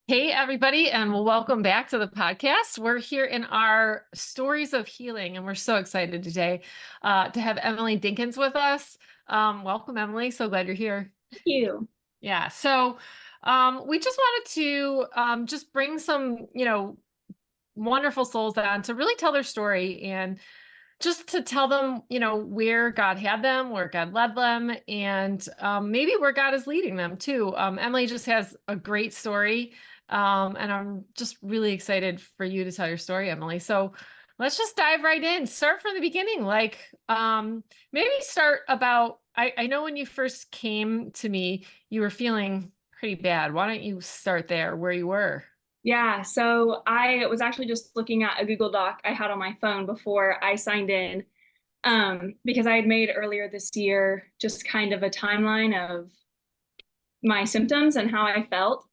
Hey, everybody, and welcome back to the podcast. We're here in our stories of healing, and we're so excited today to have Emily Dinkins with us. Welcome, Emily. So glad you're here. Thank you. Yeah. We just wanted to just bring some, wonderful souls on to really tell their story and just to tell them, where God had them, where God led them, and maybe where God is leading them too. Emily just has a great story, and I'm just really excited for you to tell your story, Emily. So let's just dive right in. Start from the beginning. Maybe start about. I know when you first came to me, you were feeling pretty bad. Why don't you start there, where you were? Yeah, so I was actually just looking at a Google Doc I had on my phone before I signed in, because I had made earlier this year just kind of a timeline of my symptoms and how I felt.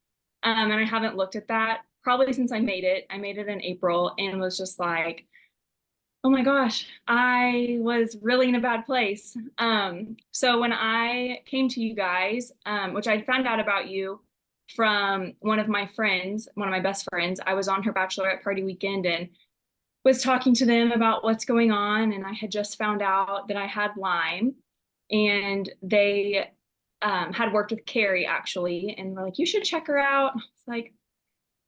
And I haven't looked at that probably since I made it. I made it in April and was just like, oh my gosh, I was really in a bad place. So when I came to you guys, which I found out about you from one of my friends, one of my best friends, I was on her bachelorette party weekend and was talking to them about what's going on. And I had just found out that I had Lyme, and they had worked with Carrie actually, and were like, you should check her out. It's like,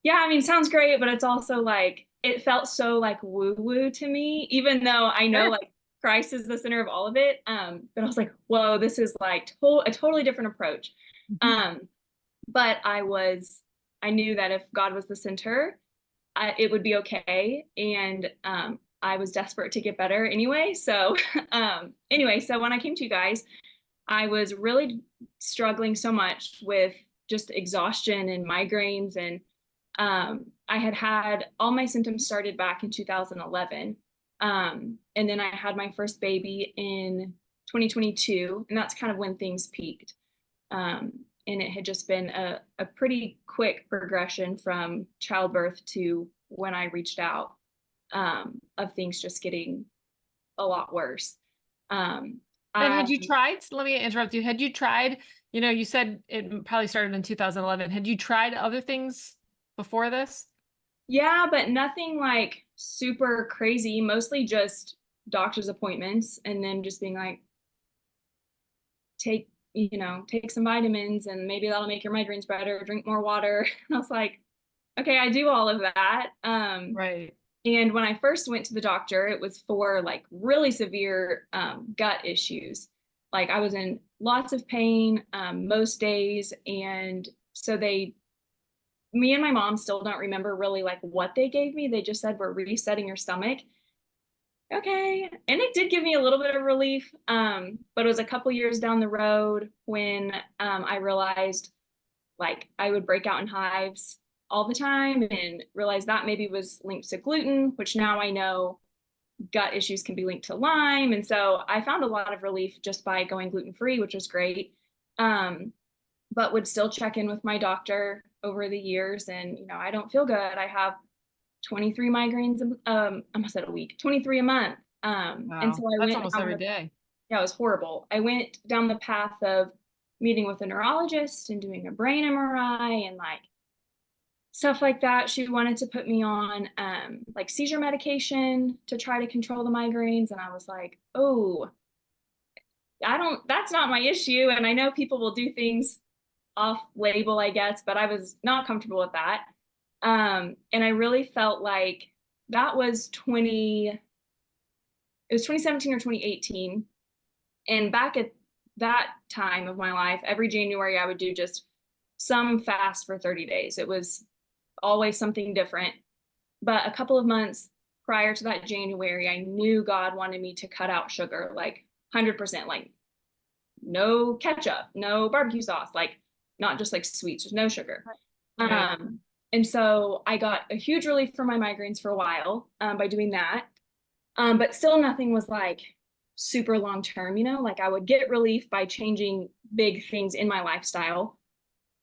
yeah, I mean, sounds great, but it's also like it felt so like woo woo to me, even though I know Sure. like Christ is the center of all of it. But I was like, whoa, this is like a totally different approach. Mhm. Um, but I knew that if God was the center, it would be okay. And I was desperate to get better anyway. So so when I came to you guys, I was really struggling so much with just exhaustion and migraines. And I had all my symptoms started back in 2011. And then I had my first baby in 2022. And that's kind of when things peaked. And it had just been a pretty quick progression from childbirth to when I reached out, of things just getting a lot worse. Um, And I had you tried, let me interrupt you. Had you tried, you said it probably started in 2011. Had you tried other things before this? Yeah, but nothing like super crazy, mostly just doctor's appointments and then just being like, take some vitamins and maybe that'll make your migraines better, drink more water. And I was like, okay, I do all of that. Right. And when I first went to the doctor, it was for like really severe gut issues. Like I was in lots of pain most days. And so me and my mom still don't remember really like what they gave me. They just said, we're resetting your stomach. Okay. And it did give me a little bit of relief. But it was a couple years down the road when I realized like I would break out in hives all the time and realized that maybe was linked to gluten, which now I know gut issues can be linked to Lyme. And so I found a lot of relief just by going gluten free, which was great. Um, but would still check in with my doctor over the years. And, I don't feel good. I have 23 migraines, I almost said a week, 23 a month. And so Wow. I That's went almost down every day. yeah, it was horrible. I went down the path of meeting with a neurologist and doing a brain MRI and like stuff like that. She wanted to put me on like seizure medication to try to control the migraines. And I was like, oh, that's not my issue. And I know people will do things off label, I guess, but I was not comfortable with that. And I really felt like that was 2017 or 2018. And back at that time of my life, every January I would do just some fast for 30 days. It was always something different. But a couple of months prior to that January, I knew God wanted me to cut out sugar, like 100%, like no ketchup, no barbecue sauce, like not just like sweets, just no sugar. Right. Um, and so I got a huge relief from my migraines for a while by doing that. But still nothing was like super long term, like I would get relief by changing big things in my lifestyle,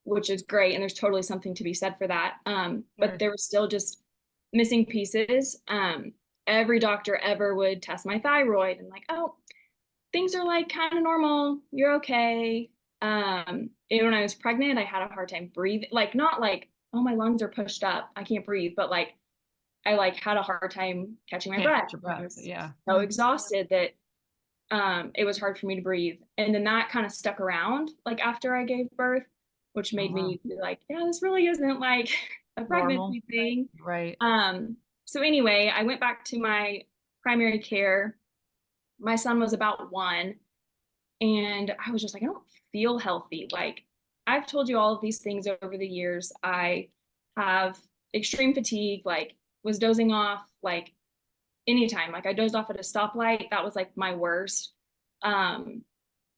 which is great. And there's totally something to be said for that. But Sure. there were still just missing pieces. Every doctor ever would test my thyroid and like, oh, things are like kind of normal. You're okay. And when I was pregnant, I had a hard time breathing, like not like oh, my lungs are pushed up, I can't breathe. But like, I like had a hard time catching my Can't breath. catch your I breath. was Yeah. so exhausted that it was hard for me to breathe. And then that kind of stuck around like after I gave birth, which Oh, made wow. me be like, yeah, this really isn't like a Normal. pregnancy thing. Right. So anyway, I went back to my primary care. My son was about 1, and I was just like, I don't feel healthy. Like, I've told you all of these things over the years. I have extreme fatigue, like was dozing off like anytime. Like I dozed off at a stoplight. That was like my worst. Um,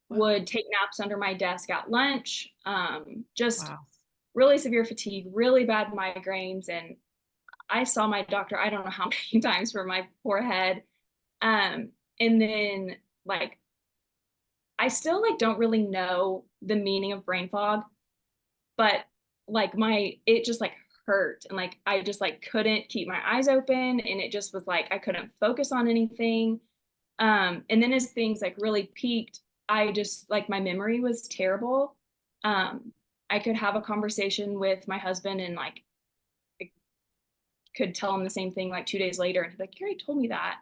Wow. would take naps under my desk at lunch. Just Wow. really severe fatigue, really bad migraines. And I saw my doctor, I don't know how many times for my poor head. And then like I still like don't really know the meaning of brain fog, but like it just like hurt, and like I just like couldn't keep my eyes open, and it just was like I couldn't focus on anything. And then as things like really peaked, I just like my memory was terrible. Um, I could have a conversation with my husband and like I could tell him the same thing like 2 days later, and he'd be like, "You already told me that."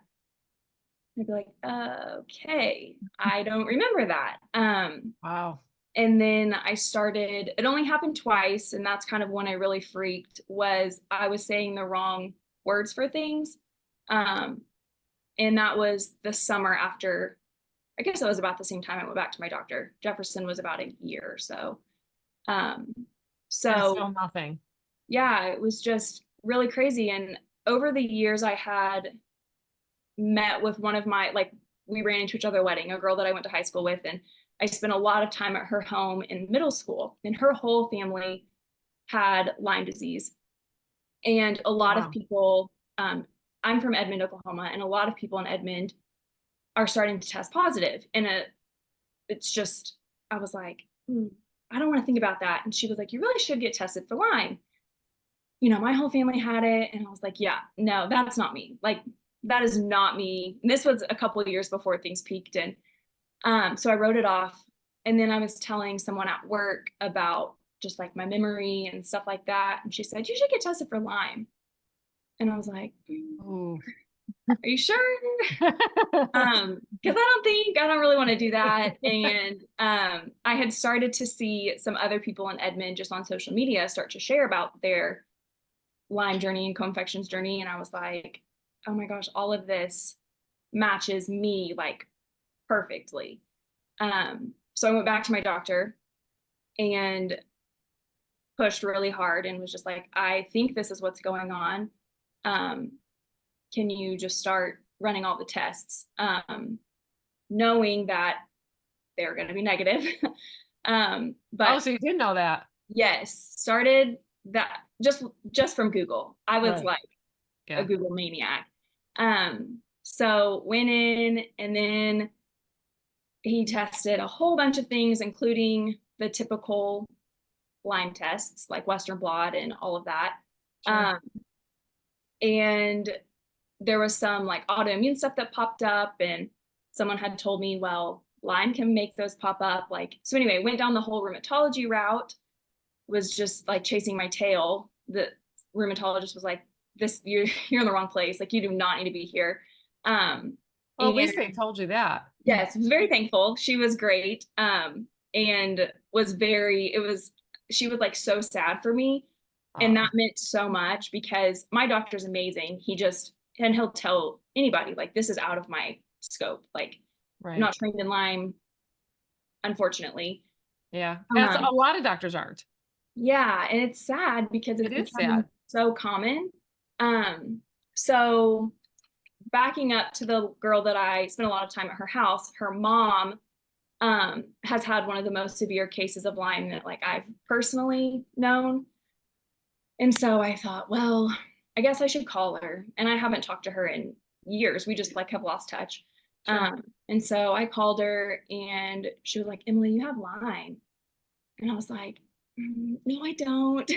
And I'd be like, okay, I don't remember that. Wow. And then I started, it only happened twice, and that's kind of when I really freaked, was I was saying the wrong words for things. Um, and that was the summer after, I guess it was about the same time I went back to my doctor. Jefferson was about a year or so. Um, And so still nothing. yeah, it was just really crazy. And over the years, I had met with one of my, like, we ran into each other wedding, a girl that I went to high school with, and I spent a lot of time at her home in middle school, and her whole family had Lyme disease. And a lot of Wow. people, I'm from Edmond, Oklahoma, and a lot of people in Edmond are starting to test positive. And it's just, I was like, I don't want to think about that. And she was like, you really should get tested for Lyme. You know, my whole family had it. And I was like, yeah, no, that's not me. Like, that is not me. And this was a couple of years before things peaked. And so I wrote it off. And then I was telling someone at work about just like my memory and stuff like that. And she said, you should get tested for Lyme. And I was like, Ooh. are you sure? Because I don't really want to do that. And I had started to see some other people in Edmond just on social media start to share about their Lyme journey and co-infections journey. And I was like, oh my gosh, all of this matches me like perfectly. So I went back to my doctor and pushed really hard and was just like, I think this is what's going on. Um, can you just start running all the tests? Knowing that they're going to be negative. Oh, But so you did know that. yes, started that just from Google. I was Right. like a Yeah. Google maniac. So went in, and then he tested a whole bunch of things, including the typical Lyme tests like Western blot and all of that. Sure. Um, and there was some like autoimmune stuff that popped up, and someone had told me, well, Lyme can make those pop up. Like, so anyway, went down the whole rheumatology route, was just like chasing my tail. The rheumatologist was like, this, you're in the wrong place. Like, you do not need to be here. Well, at And least they told you that. yes, was very thankful. She was great. And was very, it was, she was like so sad for me. And that Oh, meant so much because my doctor's amazing. And he'll tell anybody, like, this is out of my scope. Like, I'm right. not trained in Lyme, unfortunately. Yeah. That's Um, a lot of doctors aren't. yeah, and it's sad because It it's is becoming sad. so common. Um, so backing up to the girl that I spent a lot of time at her house, her mom has had one of the most severe cases of Lyme that like I've personally known. And so I thought, well, I guess I should call her. And I haven't talked to her in years. We just like have lost touch. Sure. And so I called her, and she was like, Emily, you have Lyme. And I was like, no, I don't.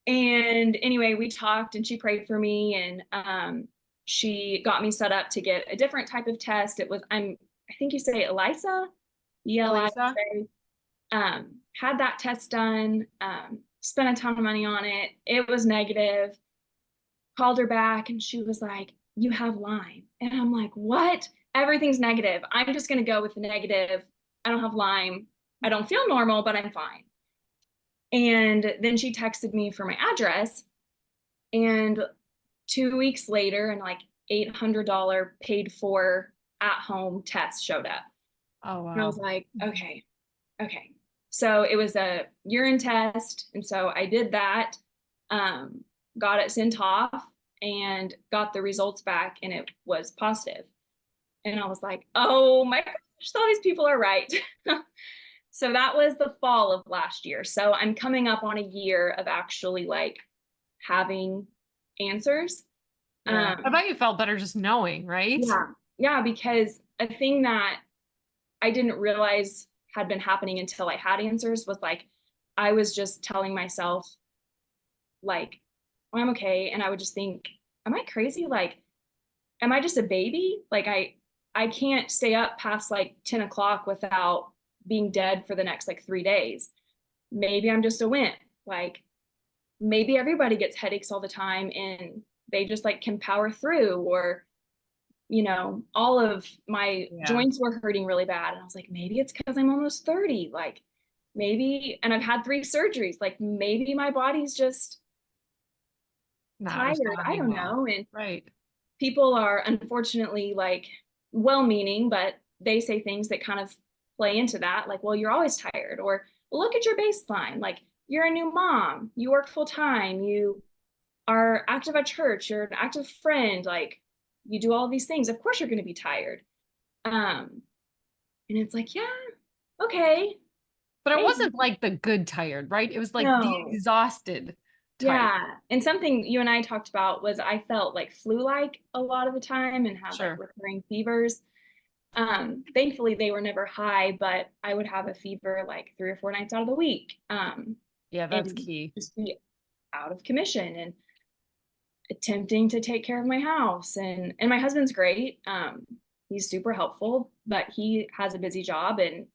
And anyway, we talked, and she prayed for me, and she got me set up to get a different type of test. I think you say ELISA, Elisa? ELISA. Had that test done. spent a ton of money on it. It was negative. Called her back and she was like, you have Lyme. And I'm like, what? Everything's negative. I'm just going to go with the negative. I don't have Lyme. I don't feel normal, but I'm fine. And then she texted me for my address. And 2 weeks later, and like $800 paid for at home test showed up. Oh, And I was wow. like, okay. So it was a urine test. And so I did that, got it sent off and got the results back, and it was positive. And I was like, oh my gosh, all these people are right. So that was the fall of last year. So I'm coming up on a year of actually like having answers. Yeah. I bet you felt better just knowing, right? Yeah. Yeah. Because a thing that I didn't realize had been happening until I had answers was like, I was just telling myself, like, oh, I'm okay. And I would just think, am I crazy? Like, am I just a baby? Like, I can't stay up past like 10 o'clock without being dead for the next like 3 days. Maybe I'm just a wimp. Like, maybe everybody gets headaches all the time and they just like can power through. Or all of my Yeah. joints were hurting really bad. And I was like, maybe it's because I'm almost 30. Like, maybe, and I've had 3 surgeries. Like, maybe my body's just Not tired. I responding don't well. know. And Right. people are unfortunately like well meaning, but they say things that kind of play into that. Like, well, you're always tired. Or look at your baseline. Like, you're a new mom. You work full time. You are active at church. You're an active friend. Like, you do all these things. Of course, you're going to be tired. And it's like, yeah, okay, But it maybe. wasn't like the good tired, right? It was like the No. exhausted tired. Yeah. And something you and I talked about was I felt like flu-like a lot of the time and had like Sure. recurring fevers. Thankfully they were never high, but I would have a fever like 3 or 4 nights out of the week. Yeah, that's And key. just be out of commission and attempting to take care of my house. And my husband's great. He's super helpful, but he has a busy job and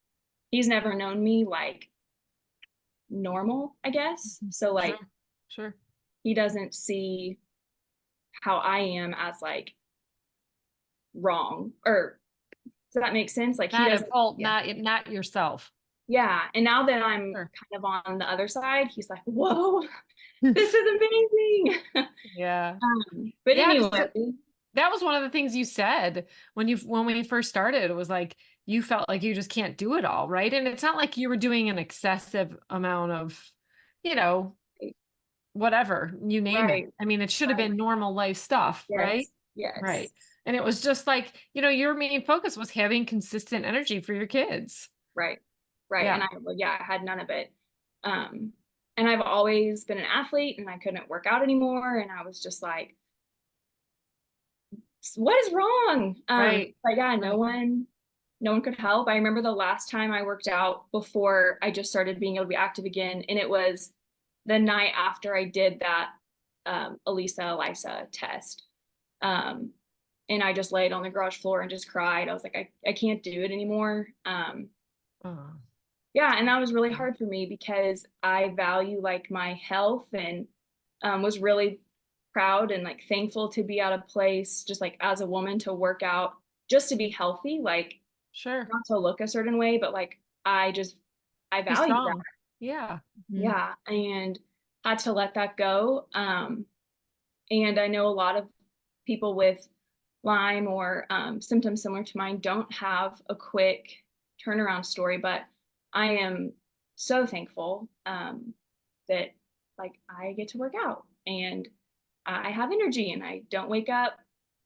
he's never known me like normal, I guess. So Sure. like Sure. he doesn't see how I am as like wrong. Or does that make sense? Like he Not at doesn't. fault, Yeah. not yourself. Yeah. And now that I'm Sure. kind of on the other side, he's like, whoa, this is amazing. Yeah. But Yeah, anyway, 'cause that was one of the things you said when we first started. It was like you felt like you just can't do it all, right? And it's not like you were doing an excessive amount of, you know, whatever, you name it. right, I mean, it should have right. been normal life stuff, right? Yes, yes, Right. And it was just like, your main focus was having consistent energy for your kids. right, right. Yeah. And well, yeah, I had none of it. Um, and I've always been an athlete and I couldn't work out anymore. And I was just like, what is wrong? Right. But yeah, Right. no one could help. I remember the last time I worked out before I just started being able to be active again, and it was the night after I did that ELISA test. And I just laid on the garage floor and just cried. I was like, I can't do it anymore. Oh, Yeah, and that was really hard for me because I value like my health and was really proud and like thankful to be at a place just like as a woman to work out just to be healthy, like sure. not to look a certain way, but like I Be value that. strong. Yeah. Mhm. Yeah, and had to let that go. And I know a lot of people with Lyme or symptoms similar to mine don't have a quick turnaround story, but I am so thankful that like I get to work out and I have energy and I don't wake up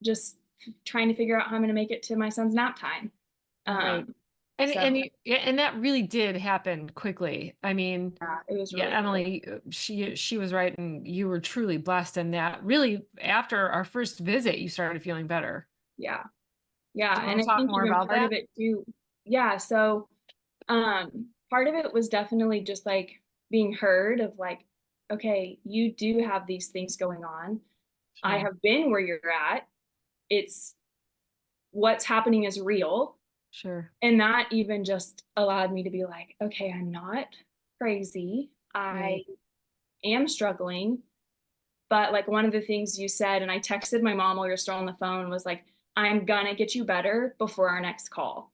just trying to figure out how I'm going to make it to my son's nap time. Right. Um, And so yeah, and that really did happen quickly. I mean, yeah, it was yeah, really quick. Emily, she was right, and you were truly blessed in that. Really, after our first visit, you started feeling better. Yeah. Yeah. Do you And want I to talk think more even about part of that? it too. Yeah. So part of it was definitely just like being heard of like, okay, you do have these things going on. I Sure. have been where you're at. It's what's happening is real. Sure. And that even just allowed me to be like, okay, I'm not crazy. Right. am struggling. But like one of the things you said, and I texted my mom while you're still on the phone, was like, I'm gonna get you better before our next call.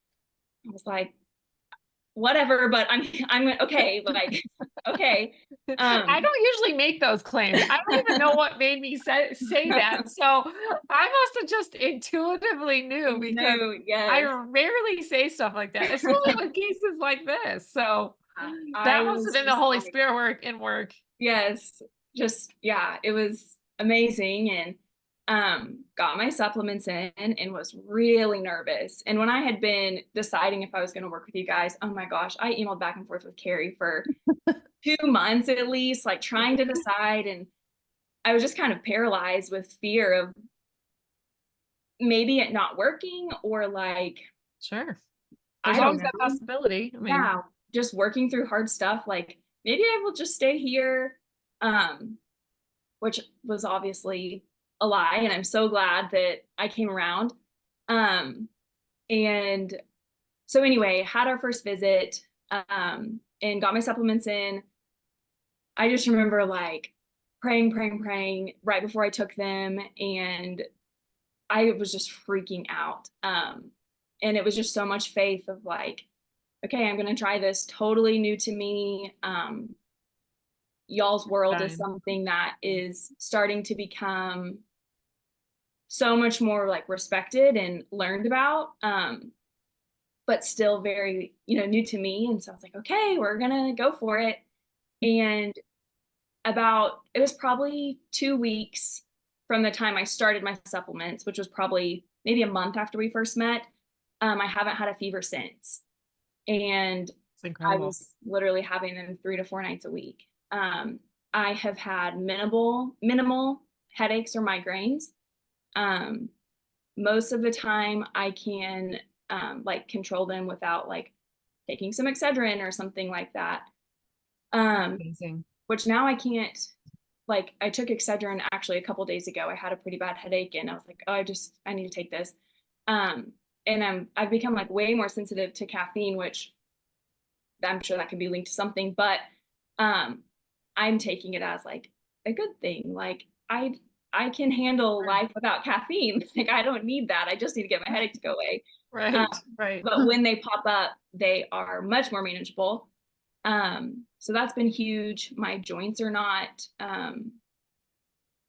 I was like, whatever, but I'm okay, like, okay. I don't usually make those claims. I don't even know what made me say that. So I must have just intuitively knew, because No, I yes. rarely say stuff like that, especially with cases like this. So I that must have was been the just Holy like, Spirit work in work. yes, just yeah, it was amazing. And got my supplements in and was really nervous. And when I had been deciding if I was going to work with you guys, oh my gosh, I emailed back and forth with Carrie for 2 months at least, like trying to decide. And I was just kind of paralyzed with fear of maybe it not working, or like, Sure. There's I don't always that know. possibility. I mean, Yeah, just working through hard stuff. Like maybe I will just stay here. Um, which was obviously a lie. And I'm so glad that I came around. Um, and so anyway, had our first visit, and got my supplements in. I just remember like praying right before I took them. And I was just freaking out. And it was just so much faith of like, okay, I'm going to try this, totally new to me. Y'all's world is fine. something that is starting to become so much more like respected and learned about, but still very, new to me. And so I was like, okay, we're gonna go for it. And it was probably 2 weeks from the time I started my supplements, which was probably maybe a month after we first met. I haven't had a fever since. And It's I incredible. was literally having them 3 to 4 nights a week. I have had minimal headaches or migraines. Um, Most of the time I can like control them without like taking some Excedrin or something like that. That's Um, amazing. which now I can't. Like I took Excedrin actually a couple days ago. I had a pretty bad headache and I was like, oh, I need to take this. Um, and I've become like way more sensitive to caffeine, which I'm sure that can be linked to something, but um, I'm taking it as like a good thing. Like I can handle Sure. life without caffeine. Like I don't need that. I just need to get my headache to go away. Um, Right, right. but when they pop up, they are much more manageable. So that's been huge. My joints are not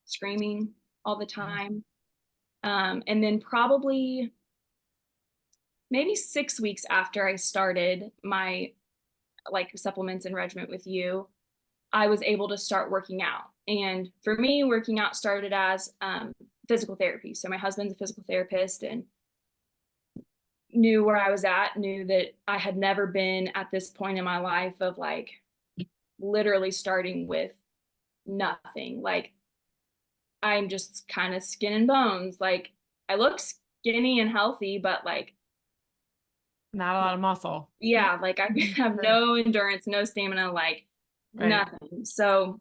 screaming all the time. And then probably maybe 6 weeks after I started my like supplements and regimen with you, I was able to start working out. And for me, working out started as physical therapy. So my husband's a physical therapist and knew where I was at, knew that I had never been at this point in my life of like literally starting with nothing. Like I'm just kind of skin and bones. Like I look skinny and healthy, but like, Not a lot of muscle. yeah, like I have Sure. no endurance, no stamina, like Right. nothing. So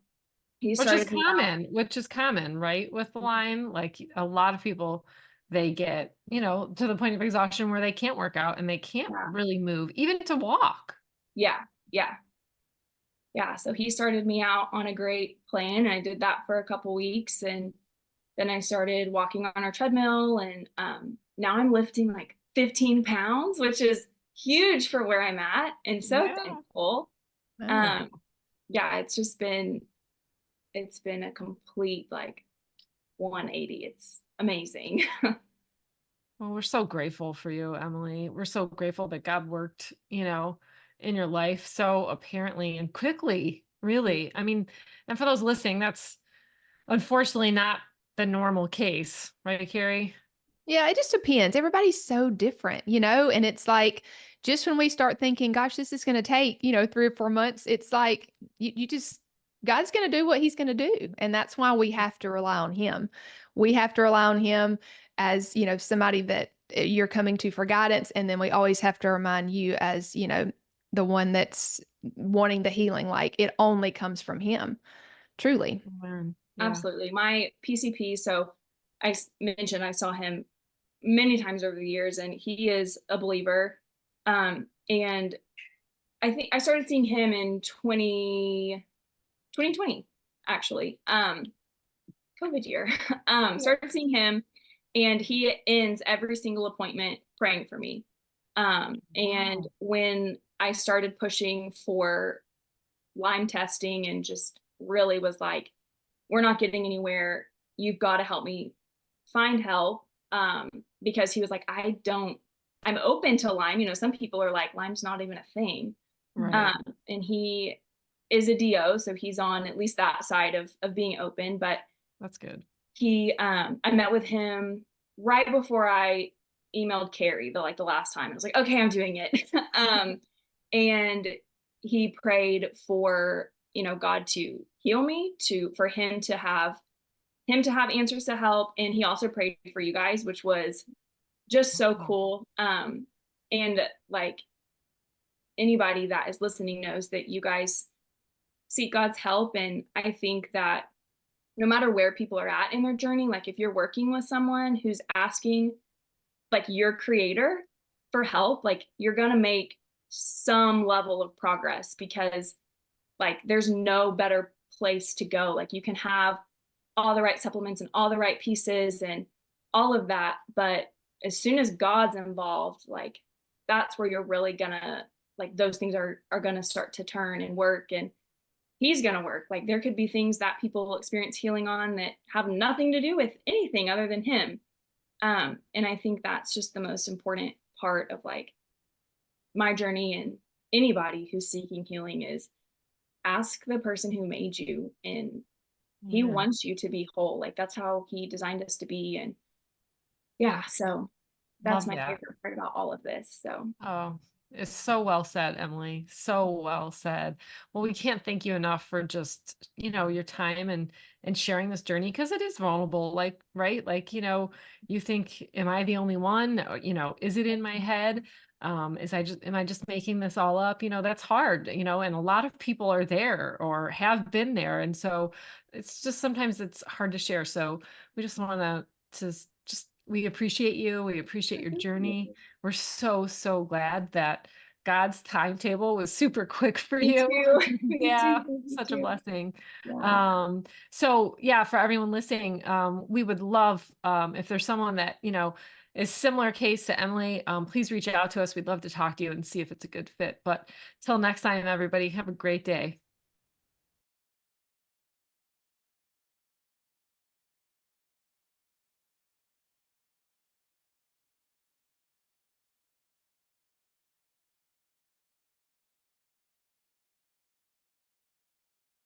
he started me out. Which is common, right? With Lyme, like a lot of people, they get, to the point of exhaustion where they can't work out and they can't Yeah, really move, even to walk. yeah, yeah. Yeah, so he started me out on a great plan. And I did that for a couple weeks, and then I started walking on our treadmill, and now I'm lifting like 15 pounds, which is huge for where I'm at, and so Yeah. thankful. Yeah. Um, yeah, it's been a complete like 180. It's amazing. Well, we're so grateful for you, Emily. We're so grateful that God worked, in your life so apparently and quickly, really. I mean, and for those listening, that's unfortunately not the normal case, right, Carrie? Yeah, it just depends. Everybody's so different, and it's like just when we start thinking, gosh, this is going to take, 3 or 4 months, it's like you just, God's going to do what he's going to do. And that's why we have to rely on him. We have to rely on him as, somebody that you're coming to for guidance. And then we always have to remind you as, the one that's wanting the healing. Like it only comes from him, truly. Amen. Yeah. Absolutely. My PCP, so mentioned I saw him many times over the years, and he is a believer. And I think I started seeing him in 2020. actually, COVID year. Started seeing him, and he ends every single appointment praying for me. And when I started pushing for Lyme testing and just really was like, we're not getting anywhere. You've got to help me find help. Because he was like, I'm open to Lyme. You know, some people are like, Lyme's not even a thing. Right. And he is a DO, so he's on at least that side of being open. But That's good. I met with him right before I emailed Carrie the last time. I was like, okay, I'm doing it. And he prayed for, you know, God to heal me, for him to have answers to help. And he also prayed for you guys, which was just so cool. And like, anybody that is listening knows that you guys seek God's help. And I think that no matter where people are at in their journey, like if you're working with someone who's asking like your creator for help, like you're going to make some level of progress, because like there's no better place to go. Like you can have all the right supplements and all the right pieces and all of that, but as soon as God's involved, like that's where you're really gonna, like those things are gonna start to turn and work, and he's gonna work. Like there could be things that people experience healing on that have nothing to do with anything other than him. And I think that's just the most important part of like my journey, and anybody who's seeking healing, is ask the person who made you, and he wants you to be whole. Like that's how he designed us to be. And yeah, so that's Love my that. favorite part about all of this. So Oh, it's so well said, Emily. So well said. Well, we can't thank you enough for just, your time and sharing this journey, because it is vulnerable, like, right? Like, you think, am I the only one? Or, is it in my head? Am I just making this all up? That's hard, and a lot of people are there or have been there. And so it's just, sometimes it's hard to share. So we just want to just, we appreciate you. We appreciate your thank journey. you. We're so, so glad that God's timetable was super quick for Me you. too. Me Yeah, too. Me such a too. blessing. Yeah. So yeah, for everyone listening, we would love, if there's someone that, is similar case to Emily, please reach out to us. We'd love to talk to you and see if it's a good fit. But till next time, everybody, have a great day.